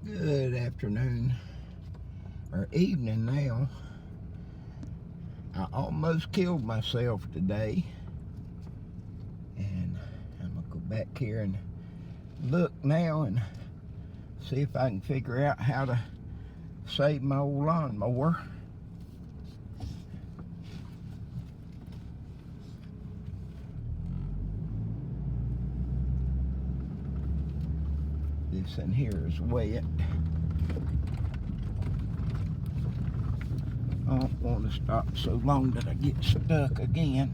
Good afternoon, or evening now. I almost killed myself today, and I'm gonna go back here and look now and see if I can figure out how to save my old lawnmower. This in here is wet. I don't want to stop so long that I get stuck again,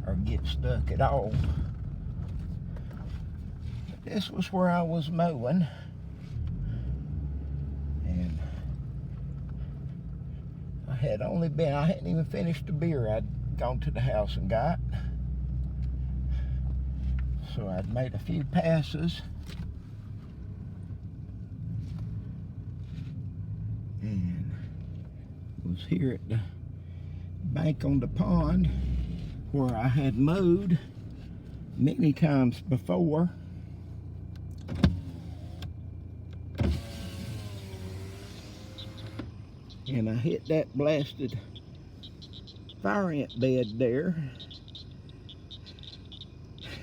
or get stuck at all. This was where I was mowing, and I hadn't even finished the beer I'd gone to the house and got. So I'd made a few passes, and was here at the bank on the pond where I had mowed many times before. And I hit that blasted fire ant bed there,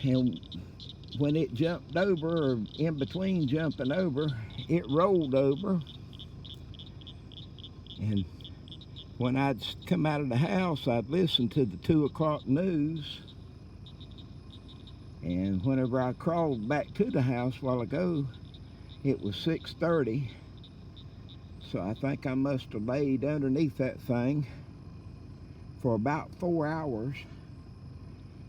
and when it jumped over, or in between jumping over, it rolled over. And when I'd come out of the house, I'd listen to the 2 o'clock news, and whenever I crawled back to the house a while ago, it was 6:30. So I think I must have laid underneath that thing for about 4 hours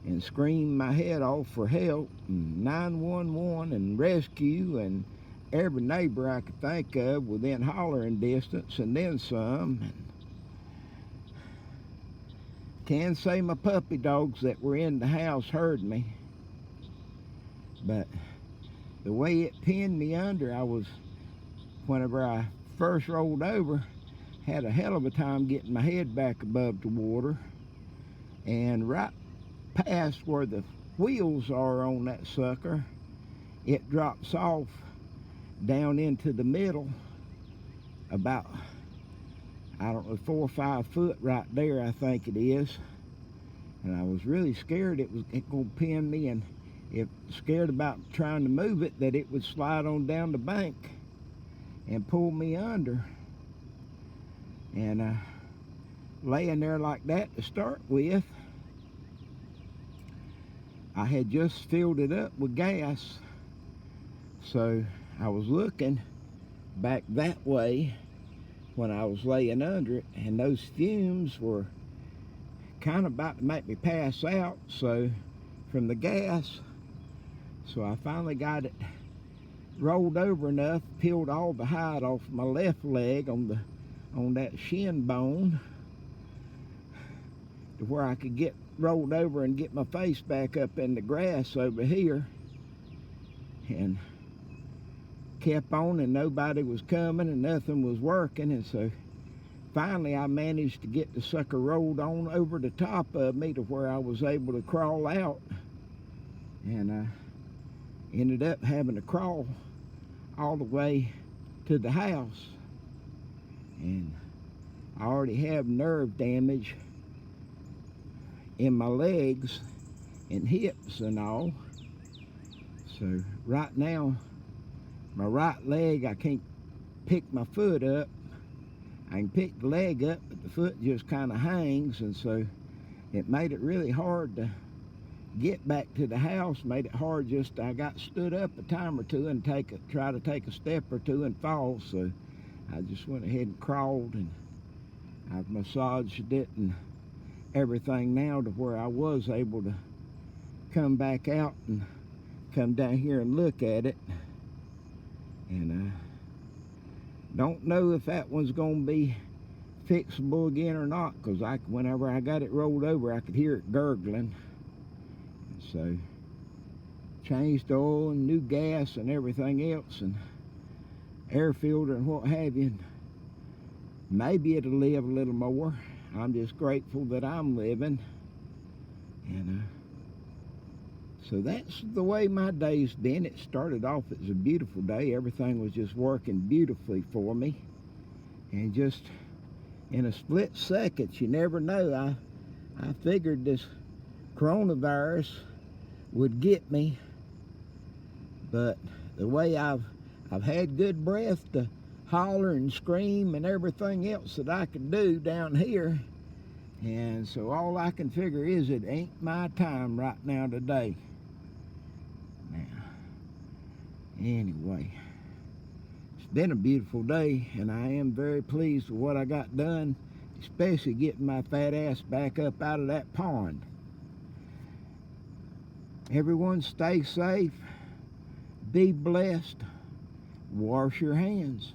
and screamed my head off for help, and 911 and rescue, and every neighbor I could think of within hollering distance, and then some. Can say my puppy dogs that were in the house heard me, but the way it pinned me under, whenever I first rolled over, had a hell of a time getting my head back above the water, and right past where the wheels are on that sucker, it drops off down into the middle about, I don't know, 4 or 5 foot right there, I think it is. And I was really scared it gonna pin me, and scared about trying to move it, that it would slide on down the bank and pull me under. And laying there like that to start with, I had just filled it up with gas, so I was looking back that way when I was laying under it, and those fumes were kind of about to make me pass out, so from the gas. So I finally got it rolled over enough, peeled all the hide off my left leg on that shin bone, to where I could get rolled over and get my face back up in the grass over here, and kept on, and nobody was coming and nothing was working. And so finally I managed to get the sucker rolled on over the top of me to where I was able to crawl out, and I ended up having to crawl all the way to the house. And I already have nerve damage in my legs and hips and all. So right now, my right leg, I can't pick my foot up. I can pick the leg up, but the foot just kind of hangs, and so it made it really hard to get back to the house. Made it hard. I got stood up a time or two and try to take a step or two and fall. So I just went ahead and crawled, and I've massaged it and everything now to where I was able to come back out and come down here and look at it. And I don't know if that one's going to be fixable again or not, because whenever I got it rolled over, I could hear it gurgling. So changed oil and new gas and everything else, and air filter and what have you. Maybe it'll live a little more. I'm just grateful that I'm living. And So that's the way my day's been. It started off as a beautiful day. Everything was just working beautifully for me. And just in a split second, you never know. I figured this coronavirus would get me, but the way I've had good breath to holler and scream and everything else that I could do down here, and so all I can figure is it ain't my time right now today. Now, anyway, it's been a beautiful day, and I am very pleased with what I got done, especially getting my fat ass back up out of that pond. Everyone stay safe, be blessed, wash your hands.